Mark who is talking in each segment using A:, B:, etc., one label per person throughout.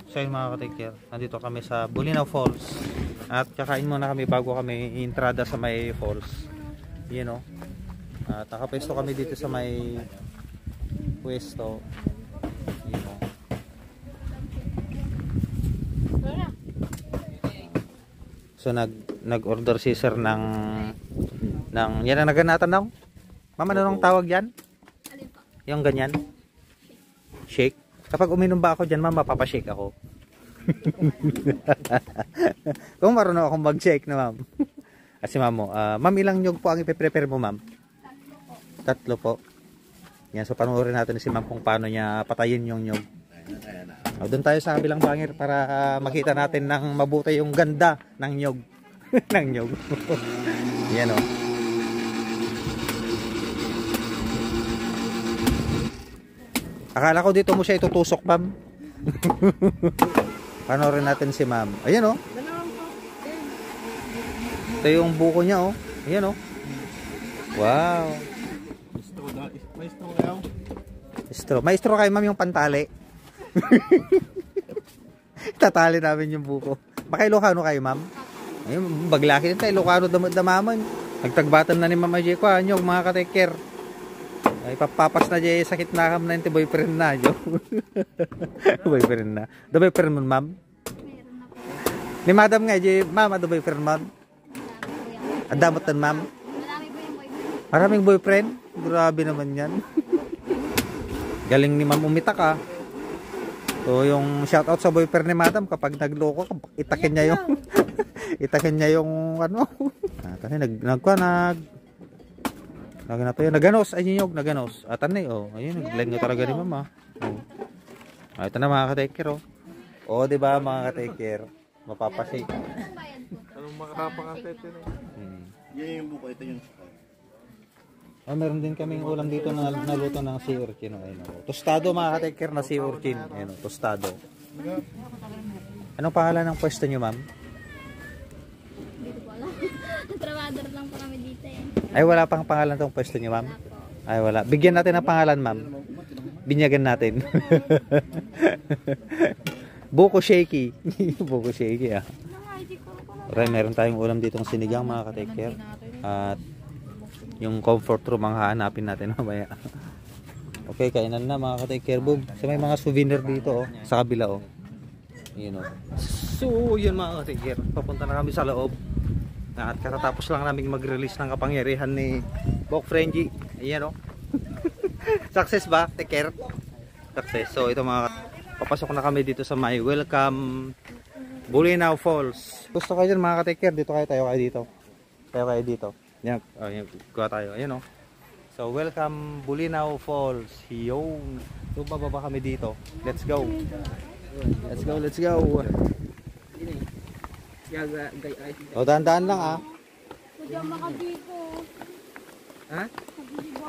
A: So yun mga ka-take-care, nandito kami sa Bulinaw Falls. At kakain muna kami bago kami entrada sa may falls. You know. At nakapwesto kami dito sa may pwesto. You know. So nag-order si sir ng yan ang naganatan daw. Mama, ano nang tawag yan? Yung ganyan? Shake? Kapag uminom ba ako dyan, ma'am, mapapashake ako. Kung marunong akong mag-shake na, ma'am. Kasi ma'am, ma'am, ilang nyog po ang ipe-prepare mo, ma'am? 3 po. Yan, so panoorin natin si ma'am kung paano niya patayin yung nyog. Doon tayo sa kabilang bangir para makita natin ng mabuti yung ganda ng nyog. ng nyog. Yan, o. Akala ko dito mo siya itutusok, ma'am. Panoorin natin si ma'am. Ayan, oh. Ito yung buko niya, oh. Ayan, oh. Wow. Maestro. Maestro kayo, ma'am, yung pantali. Tatali namin yung buko. Baka Ilocano kayo, ma'am? Ayun, baglaki din tayo. Ilocano damaman. Nagtagbatan na ni Mama J ko, anyog, mga ka-take-care. Ay, papapas na dyan sakit na kam na yung boyfriend na dyan. Boyfriend na. Do boyfriend mo, ma'am? Ni madam nga dyan, ma'am, do boyfriend mo? Ang damot tan, ma'am? Maraming boyfriend? Grabe naman yan. Galing ni ma'am umita ka. So, yung shoutout sa boyfriend ni madam, kapag nagloko, itakin niya yung itakin niya yung ano. Kasi naganos, ay nyog, naganos. Atan na oh. Ayun, naglang nga talaga ni mama. Oh. Ito na mga ka-take care, oh. Oh, di ba mga ka-take care? Mapapashake.
B: Anong makakapang-take care? Yan yung buko, ito yung
A: oh, meron din kaming ulam dito na naluto ng sea urchin. Ayun, oh. Tostado mga ka-take care na sea urchin. Ayun, oh, tostado. Anong pangalan ng pwesto nyo, ma'am?
C: Trabader lang po kami dito eh.
A: Ay, wala pang pangalan tong pwesto niyo, ma'am? Ay, wala. Bigyan natin ng pangalan, ma'am. Binyagan natin. Buko shaky. Buko shaky, ah. Right, meron tayong ulam ditong sinigang, mga ka-take care. At yung comfort room ang hahanapin natin mamaya. Okay, kainan na mga ka-take care, boom. So, may mga souvenir dito, oh. Sa kabila, oh. Yun, oh. So, yun mga ka-take care. Papunta na kami sa loob. At katatapos lang namin mag-release ng kapangyarihan ni Bok Frenji. Ayan, o. Success ba? Take care. Success. So ito mga papasok na kami dito sa may welcome Bulinaw Falls. Gusto kayo dyan mga ka-take care. Dito kayo, tayo kayo dito. Tayo kayo dito. Yan, kuha tayo. Ayan, o. So welcome Bulinaw Falls. Yung. So bababa kami dito. Let's go. Let's go, let's go. O, daan-daan lang, ah. Ha?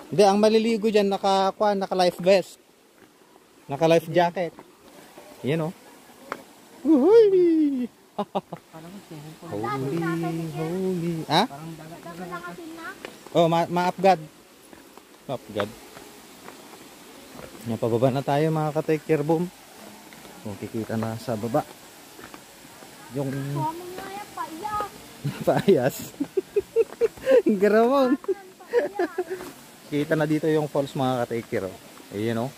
A: Hindi, ang maliligo dyan, naka life vest. Naka life jacket. Yan, oh. Uhuy! Holy, holy. Ha? Oh, ma-upgad. Ma-upgad. Napababa na tayo, mga ka-take care, boom. O, kikita na sa baba. Yung paayas. Garamon. Kita na dito yung falls mga ka-take care, oh. Ayun, oh.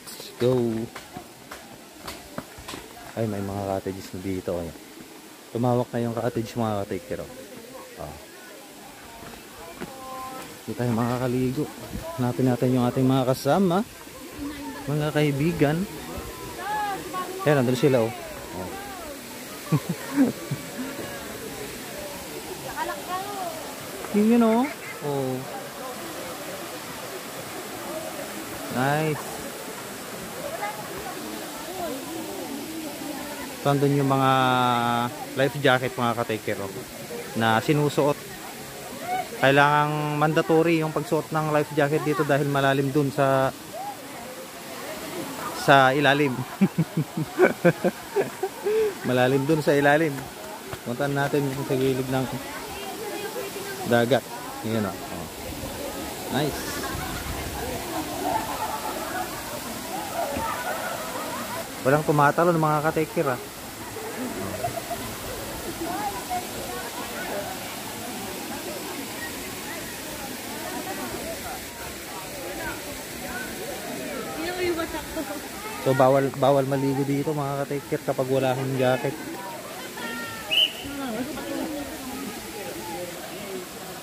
A: Let's go. Ay, may mga cottages na dito, oh. Tumawak na yung cottage mga ka-take care, oh. Oh. Dito tayo makakaligo. Hanapin natin yung ating mga kasama, mga kaibigan. Ayan, nandun sila, oh. Oh. Yun, oh. Oh. Nice. So, andun yung mga life jacket mga ka-take care, oh, na sinusuot. Kailangang mandatory yung pagsuot ng life jacket dito dahil malalim dun sa ilalim. Malalim dun sa ilalim. Puntahan natin sa gilid ng dagat. Yan, oh. Nice. So Walang tumatalon mga ka-take care ah. So bawal maligo dito mga ka-take care kapag wala kang jacket.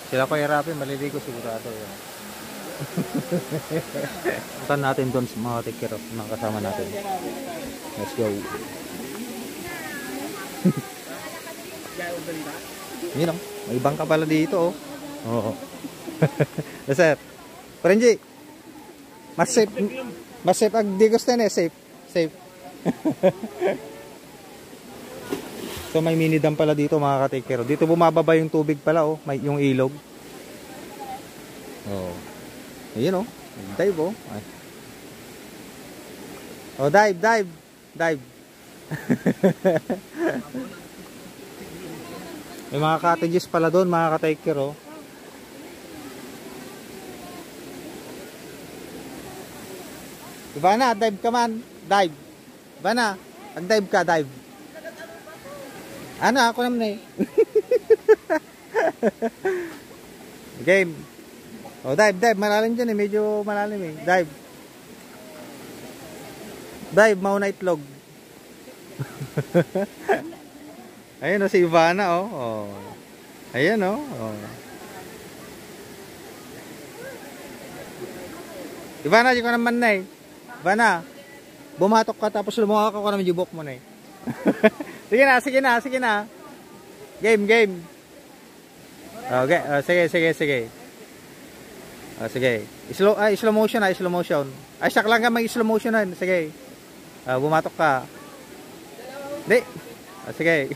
A: Sila ko Rapin maliligo sigurado yun. Puntan natin doon sa mga take care mga kasama natin. Let's go. Yun o, may ibang ka pala dito oh. Oo. Sir, Prenji, mas safe ag di gusto na safe. So may mini dam pala dito mga ka-take care. Dito bumababa yung tubig pala oh, may yung ilog. Oh. Ayun oh. Dive oh. Ay. Oh, dive. May mga cottages pala doon mga ka-take care oh. Ivana, dive ka man. Dive. Ivana, mag-dive ka, dive. Ano, ako naman eh. Game. Oh, dive. Malalim dyan eh. Medyo malalim eh. Dive. Mauna itlog. Ayun o, si Ivana oh. Oh. Ayun oh. Oh. Ivana, di ko naman na eh. Ivana, bumatok ka tapos lumawa ka naman yung buhok mo na eh. Sige na. Game. Okay, sige. Sige. Slow motion. Ay, sak lang ka may slow motion na. Sige. Bumatok ka. Di. Sige.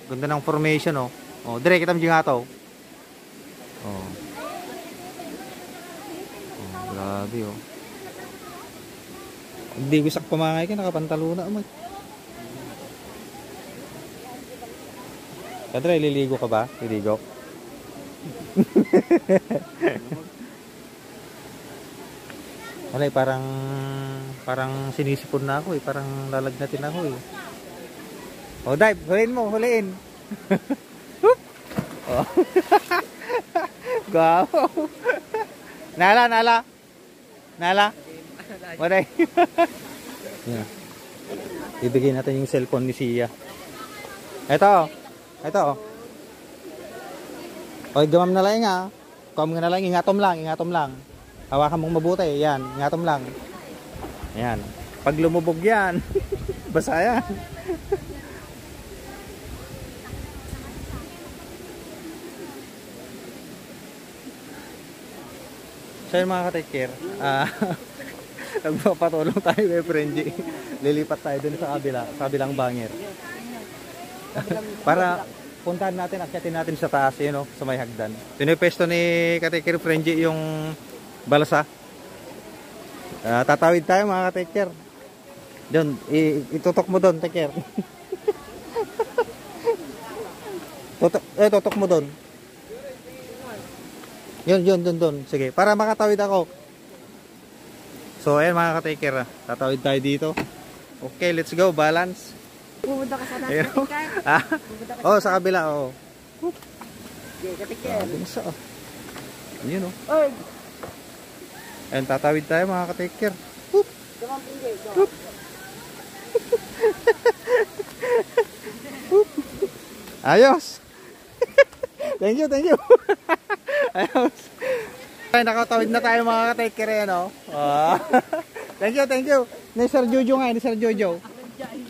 A: Ganda ng formation oh. Oh, dire kita mga to. Oh. Grabe oh. Hindi gusak pamangay ka, nakapantalo na mo. Kadre, liligo ka ba? Liligo? Alay, parang sinisipon na ako eh. Parang lalagnatin ako eh. Oh, dive. Huliin. Oh. Gawa. Nala. Waray. Yeah. Ibigay natin yung cellphone ni Sia. Ito. Oy, gamam na lang ha. Kom na lang, ingatom lang. Hawakan mong mabuti. Yan, ingatom lang. Yan. Pag lumubog yan, basa yan. So yun mga ka-take care. Nagpapatulong tayo kay Prenji. Lilipat tayo dun sa kabilang banger. Para puntahan natin, akyatin natin sa taas, yun o, sa may hagdan. Pinipesto ni ka-take care Prenji yung balasa. Tatawid tayo mga ka-take care. Doon, itutok mo doon, take care. Tutok mo doon. Yun, doon. Sige, para makatawid ako. So, ayan mga ka-take care. Tatawid tayo dito. Okay, let's go. Balance.
C: Pumunta ka sa natin, ka-take
A: Oh, sa kabila, oh.
C: Okay, ka-take care.
A: Yun, oh. Ayan, tatawid tayo mga ka-take care. Ayos. Thank you. Ayos. Ay, nakatawid na tayo mga ka-take care, no? Thank you. Ni Sir Jojo.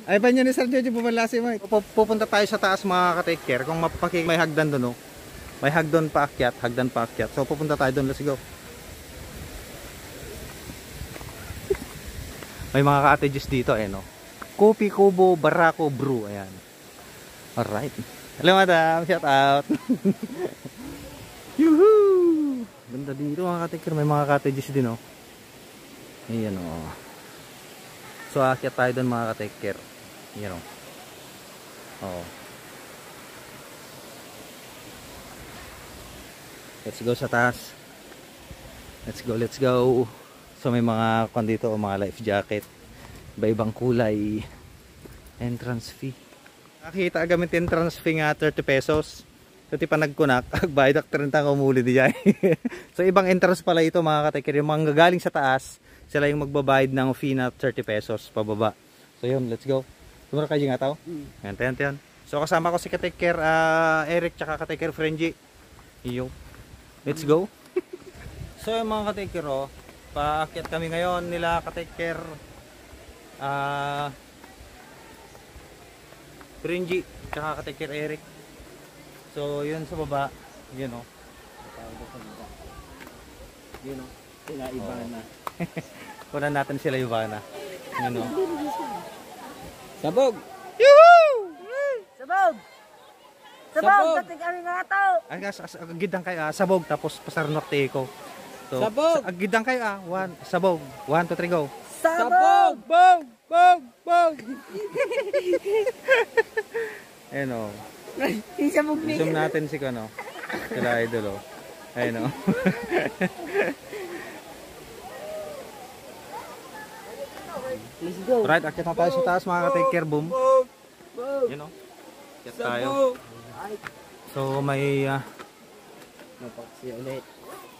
A: Ay pa nyo ni Sir Jojo, pumalasi mo. Pupunta tayo sa taas mga ka-take care. Kung mapapakik, may hagdan doon, no? May hagdan pa akyat. So, pupunta tayo doon. Let's go. May mga cottages dito, no? Kopi, Kubo, Barako, Brew. Ayan. Alright. Hello, madam. Shout out. Yuhuu! Ganda dito mga ka-take care. May mga cottages din, oh. Ayan, oh. So, akyat tayo doon mga ka-take care. Ayan, oh. Oh. Let's go sa taas. Let's go. So may mga dito, mga life jacket. Iba-ibang kulay. Entrance fee. Nakita gamit entrance fee nga 30 pesos. So ti pa nagkunak, agbayad ak 30 ang umuli di jay. So ibang entrance pala ito mga katekir. Yung mga galing sa taas, sila yung magbabayad ng fee na 30 pesos pababa. So yun, let's go. Tumura kayo nga tao? Yan. So kasama ko si katekir Eric tsaka katekir Frenji. Iyo. Let's go. So yung mga katekir, paakyat kami ngayon nila katekir Frenji tsaka katekir Eric. So yun sa baba, yun o. Yun o, sila Ivana. Kunan natin sila Ivana. Yun o. Sabog! Yuhuu!
C: Sabog! Sabog! Dating kami nga to!
A: Agidang kayo sabog tapos pasarnok teko. So,
C: Sabog!
A: agidang kayo sabog. 1, 2, 3, go!
C: Sabog!
A: Bog! Bog! Bog! Ayan o.
C: Sabog ni.
A: Zoom natin si Kano. Sila idol o. Ayan o.
C: Let's go!
A: Right, akit na tayo sa taas mga ka-take care, boom. Yun o. Akit tayo. So may
C: Napaksi ulit.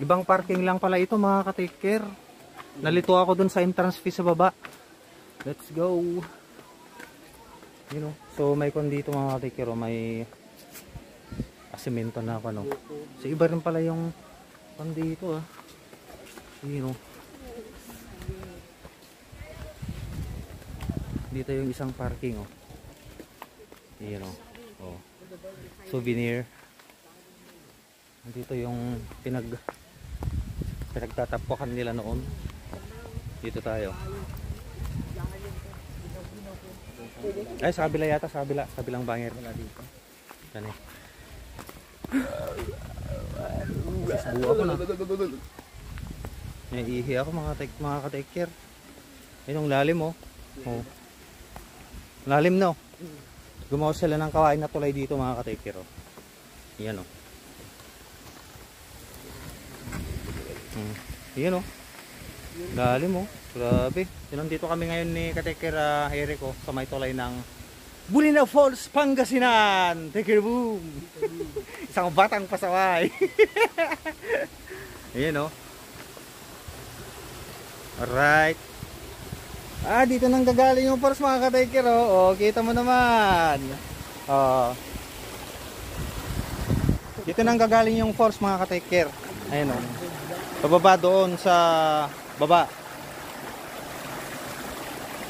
A: ibang parking lang pala ito mga ka-take care. Nalito ako dun sa entrance fee sa baba. Let's go. Yun o. So may kon dito mga ka-take care, may asimento na ako no. So iba rin pala yung kon dito Yun o. Dito yung isang parking Yun o. Souvenir. Dito yung pinagtatapukan nila noon. Dito tayo. Ay, sa kabila yata, sa kabilang banger na dito. Yan Buo ako na. Ihi ako mga ka-take care. Yun yung lalim Lalim no. Gumawa sila ng kawain na tulay dito mga ka-take care Yan Yan Lalim Grabe. Nandito kami ngayon ni ka-take care Eric sa may tulay ng Bulinaw Falls, Pangasinan. Take care boom. Isang batang pasaway. Ayan Alright. Dito nang gagaling yung force mga ka-take care kita mo naman. Dito nang gagaling yung force mga ka-take care. Ayan Pababa doon sa baba.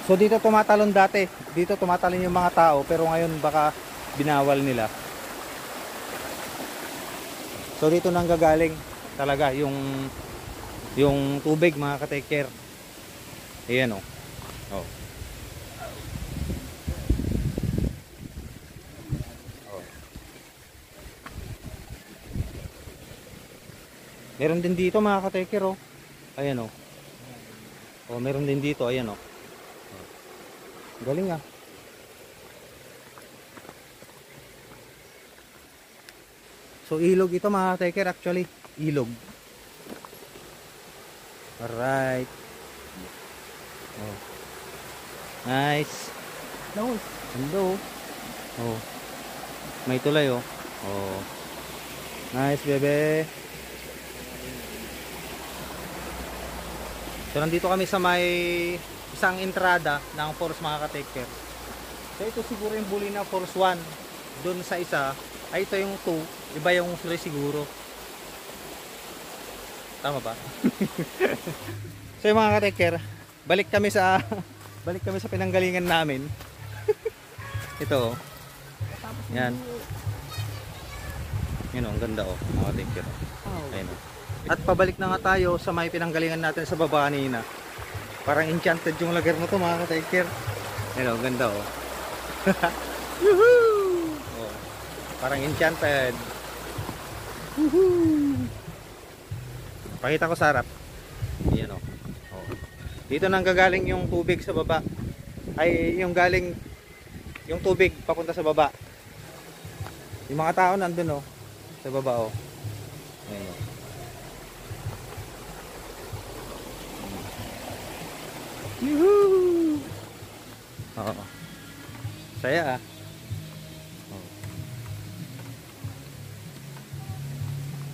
A: So dito tumatalon dati. Dito tumatalon yung mga tao pero ngayon baka binawal nila. So dito nang gagaling talaga yung tubig mga ka-take care. Ayan Meron din dito mga ka-take care Ayan meron din dito, ayan Galing So ilog ito mga ka-take care, actually ilog. Alright. Nice. Hello. May tulay Nice bebe. So nandito kami sa may isang entrada ng Force mga ka-take care. So ito siguro yung Bulinaw Force 1. Doon sa isa, ito yung 2. Iba yung 3 siguro. Tama ba? So yung mga ka-take care, balik kami sa pinanggalingan namin. Ito Yan. Yan ang ganda mga ka-take care. Ayun At pabalik na nga tayo sa may pinanggalingan natin sa baba kanina. Parang enchanted yung lagar mo to mga ka-take care. Ayun ganda Woohoo! Parang enchanted. Woohoo! Pakita ko sa harap. Ayan Dito nang gagaling yung tubig sa baba. Ay yung galing yung tubig papunta sa baba. Yung mga tao nandun sa baba Ayan Yuhuu! Oo. Saya ah. Oo.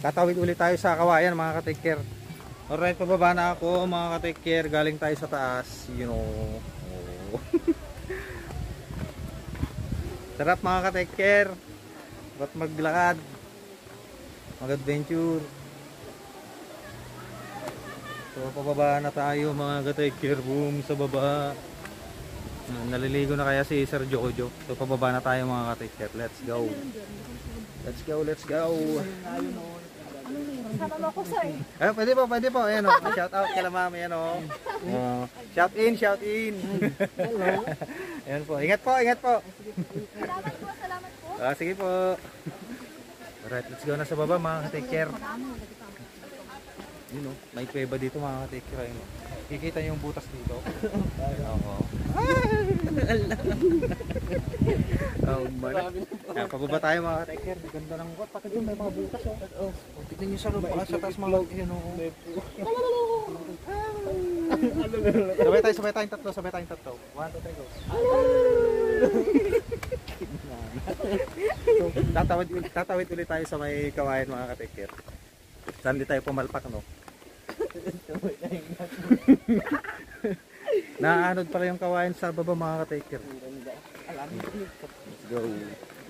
A: Tatawid ulit tayo sa Kawayan mga ka-take care. Alright, pababa na ako mga ka-take care. Galing tayo sa taas. You know. Oh. Sarap mga ka-take care. Sarap maglakad. Mag-adventure. So pababa na tayo mga ka-take care. Boom sa baba. Naliligo na kaya si Sir Jojo. So pababa na tayo mga ka-take care. Let's go. Let's go, let's go.
C: Sama mo ko, sir.
A: Ay, pwede po, pwede po. Ayan o. Shout out kila ma'am. Ayan o. Shout in, shout in. Hello. Ayan po. Ingat po, ingat po.
C: Salamat po, salamat po.
A: Sige po. Alright, let's go na sa baba mga ka-take care. Yun o. May kuweba dito mga ka-take care. Ayun o. Kikita yung butas dito. Oo. Oh man. Pababa tayo mga ka-take care. Ganda ng kot. Bakit yun may mga butas o. Tignan nyo sa loob. Sa taas mga loob. Yan o. Sabay tayong tatlo. Sabay tayong tatlo. 1, 2, 3, go. So, tatawid ulit tayo sa may Kawayan mga ka-take care. Saan di tayo pumalpak no? Naanod pala yung Kawayan sa baba mga ka-take care. Let's go.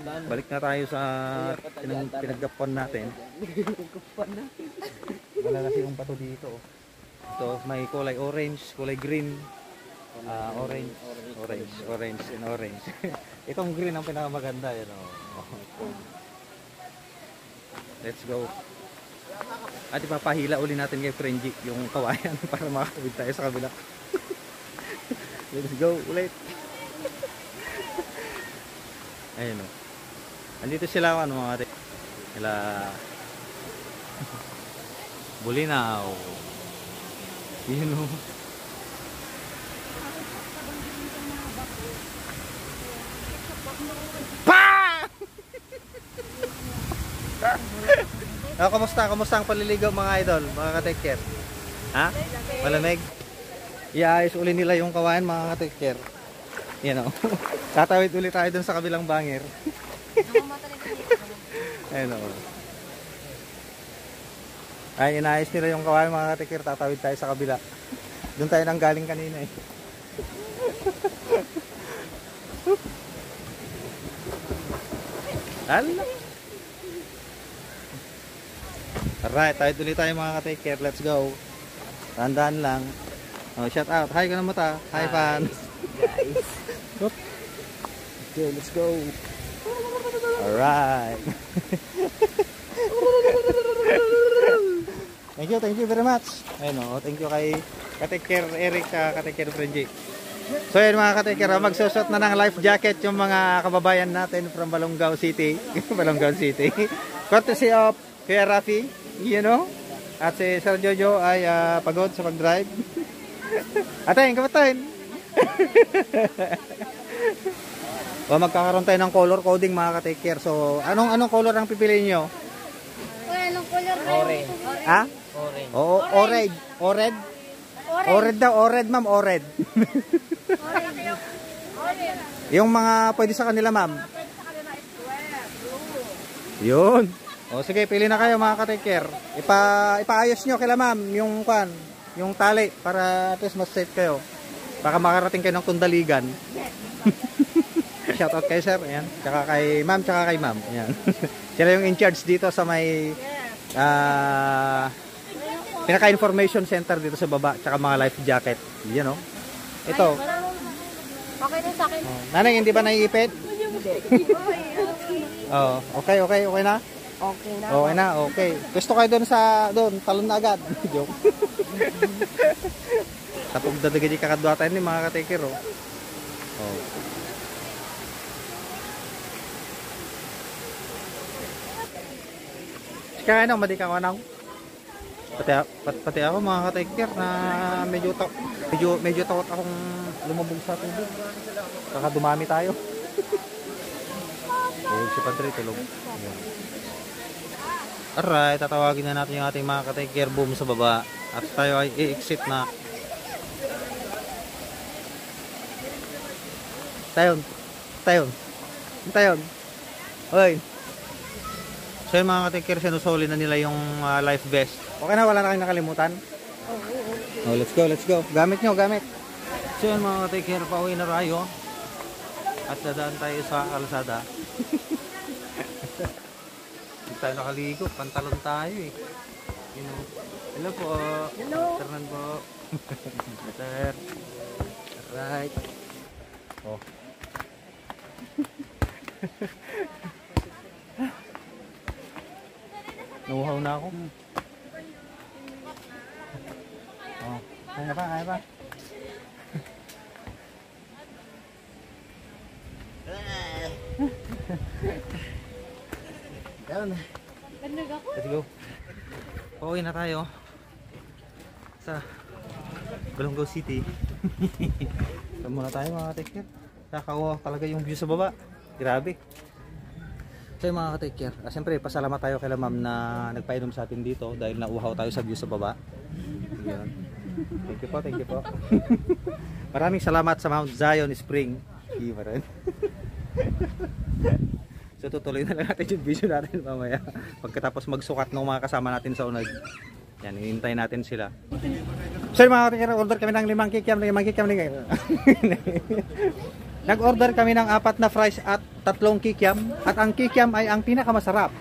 A: Balik na tayo sa pinaggapuan natin. Wala kasi yung bato dito. Ito may kulay orange, kulay green. Orange and orange. Itong green ang pinakamaganda yan Let's go. At ipapahila uli natin kay Frenji yung Kawayan para makakawid tayo sa kabila. Let's go ulit. Ayun o. Andito sila mga ate. Sila Bulinaw. Yun o. Kamusta? Kamusta ang paliligaw mga idol, mga ka-take care? Ha? Malamig? Iayos uli nila yung Kawayan mga ka-take care. Yan o. Tatawid ulit tayo dun sa kabilang bangir. Ayun o. Ay, inaayos nila yung Kawayan mga ka-take care. Tatawid tayo sa kabila. Doon tayo nang galing kanina eh. Hala. Alright, tayo ulit tayo mga ka-take care. Let's go. Tandaan lang. Oh, shout out. Hi ka na mata. Hi fans.
B: Guys.
A: Okay, let's go. Alright. Thank you very much. Ayun o, thank you kay ka-take care Eric, ka-take care Frenji. So yun mga ka-take care, magsusot na ng life jacket yung mga kababayan natin from Balongaw City. Balongaw City. Courtesy of Kuya Rafi, you know. At si Sir Jojo ay pagod sa pag-drive. Atin, kamutain. O magkakaroon tayo ng color coding mga ka-take care. So anong color ang pipiliin nyo?
C: Anong color?
B: Orange.
A: Ha?
B: Orange.
A: Oo, orange. Ored? Ored daw, ored ma'am, ored. Yung mga pwede sa kanila ma'am. Yun. O sige, pili na kayo mga ka-take care. Ipaayos nyo kila ma'am yung yung tali para at least mas safe kayo. Baka makarating kayo ng Kundaligan. Shout out kay sir, ayan. Tsaka kay ma'am, ayan. Sila yung in charge dito sa may pinaka-information center dito sa baba, tsaka mga life jacket. Yan o. Ito.
C: Okay din sa akin.
A: Nanay, hindi ba naiipit? Oh, okay na?
C: Okay na.
A: Okay na, okay. Gusto kayo doon, talon na agad. Joke. Tapos dadagay kakadwatan ni mga ka-take care, oh. Oh. Kaya nang madi ka kanang. Pati ako mga ka-take care na medyo takot akong lumubog sa tubig. Baka dumami tayo. Tulog si Padre, tulog. Alright, tatawagin na natin yung ating mga ka-take care boom sa baba. At tayo ay i-exit na. Tayon. Tayon. Tayon. Hoy. So yung mga ka-take care, sinusoli na nila yung life vest. Okay na, wala na kayong nakalimutan? Oh, let's go, let's go. Gamit nyo, gamit. So yun mga ka-take care, pauwi na tayo. At dadaan tayo sa kalsada. Hindi tayo nakaligo, pantalon tayo eh. You know. Hello po.
C: Hello.
A: Ternan po. Sir. Alright. Oh. Nauhaw na ako. Oh, kaya pa, kaya pa. Let's go. Pauwi na tayo sa Balongaw City. Saan muna tayo mga ka-take care? Nakakawa talaga yung view sa baba. Grabe. So yung mga ka-take care, siyempre pasalamat tayo kay ma'am na nagpainom sa atin dito dahil nauuhaw tayo sa view sa baba. Yan. Thank you po, thank you po. Maraming salamat sa Mount Zion Spring. Ibaran. So tutuloy na lang natin yung video natin mamaya. Pagkatapos magsukat ng mga kasama natin sa unag. Yan, hinihintay natin sila. So mga ka-take, order kami ng 5 kikiam. Nag-order kami ng 4 na fries at 3 kikiam. At ang kikiam ay ang pinakamasarap.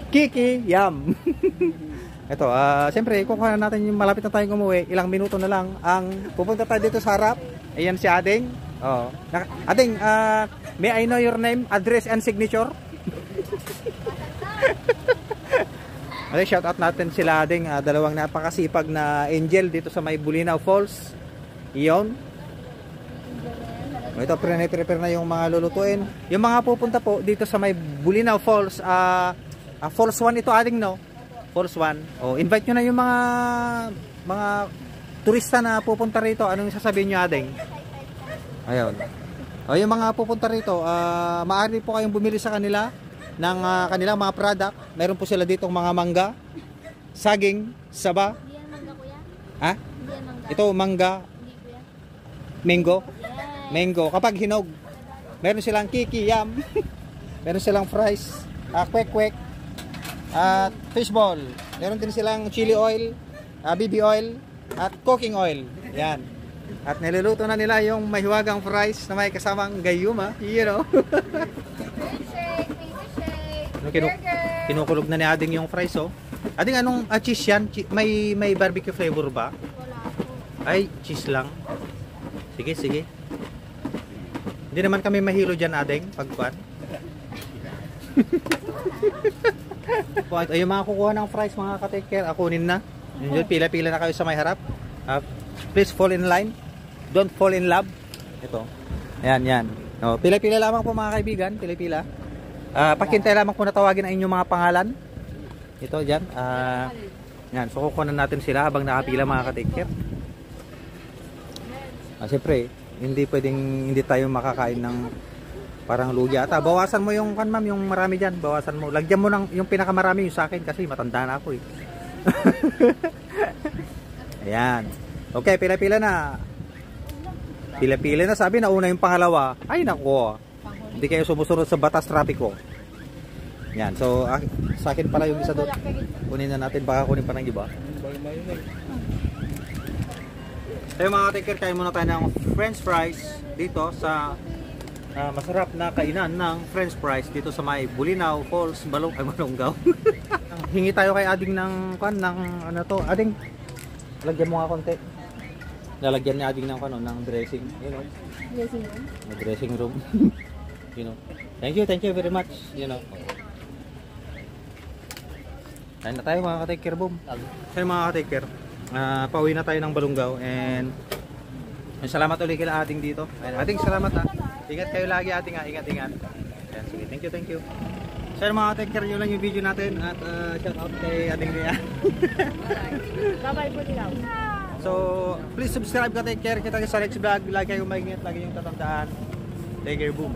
A: Kiki-yam. Ito, siyempre, kukuha na natin yung malapit na tayong umuwi. Ilang minuto na lang ang pupunta tayo dito sa harap. Ayan si Ading. Oh. Ading, may I know your name, address and signature? Okay, shout out natin sila Ading, dalawang napakasipag na angel dito sa may Bulinaw Falls. Iyon. Ito, prepare na yung mga lulutuin. Yung mga pupunta po dito sa may Bulinaw Falls, Falls 1 ito Ading, no? Falls 1. Oh, invite nyo na yung mga turista na pupunta rito. Anong sasabihin nyo Ading? Ayun. O, yung mga pupunta rito, maaari po kayong bumili sa kanila ng kanilang mga product. Meron po sila ditong mga mangga, saging, saba.
D: Hindi yan mangga, kuya?
A: Ha?
D: Hindi yan mangga.
A: Ito, mangga,
D: Hindi, kuya.
A: mango.
D: Yes.
A: Mango. Kapag hinog, meron silang kiki-yam. Meron silang fries, kwek-kwek, at fishball. Meron din silang chili oil, BB oil, at cooking oil. Yan. At niluluto na nila yung mahiwagang fries na may kasamang gayuma. You know.
D: Milkshake, milkshake.
A: Kinukulog na ni Ading yung fries, oh. Ading, anong cheese yan? May barbecue flavor ba?
D: Wala po.
A: Ay, cheese lang. Sige, sige. Hindi naman kami mahilo dyan, Ading, pagkuhan. Ay, yung mga kukuha ng fries, mga ka-take care, akunin na. Yun, pila-pila na kayo sa may harap. Please fall in line. Don't fall in love. Ito. Ayan, yan. No, pila-pila lamang po mga kaibigan. Pila-pila. Pakintay lamang po na tawagin ang inyong mga pangalan. Ito, dyan. Yan. So, kukunan natin sila habang nakapila mga ka-take care. Siyempre, hindi pwedeng hindi tayo makakain ng parang lugi ata. Bawasan mo yung ma'am, yung marami dyan. Bawasan mo. Lagyan mo ng yung pinakamarami yung sa akin kasi matanda na ako eh. Ayan. Okay, pila-pila na. Pila-pila na. Sabi na una yung pangalawa. Ay nako. Hindi kayo sumusunod sa batas trapiko. Yan. So, sa akin pala yung isa doon. Kunin na natin. Baka kunin pa ng iba. So, mga take care, kain muna tayo ng french fries dito sa masarap na kainan ng french fries dito sa may Bulinaw Falls, Balongaw. Hingi tayo kay Ading ng ano to. Ading, lagyan mo nga konti. Lalagyan ni Ading ng ng dressing, you know.
D: Dressing room?
A: Dressing room. You know. Thank you very much, you know. Kain na tayo mga ka-take care, boom. Kayo mga ka-take care. Pauwi na tayo ng Balongaw and salamat ulit kila Ading dito. Ading, salamat ha. Ingat kayo lagi Ading ha. Ingat. Ayan, sige, thank you. So mga ka-take care, yun lang yung video natin at shout out kay Ading niya.
C: Bye-bye po nila.
A: So, please subscribe ka-take care. Kita sa next vlog. Lagi kayong maingat, lagi yung tatandaan. Take care, boom.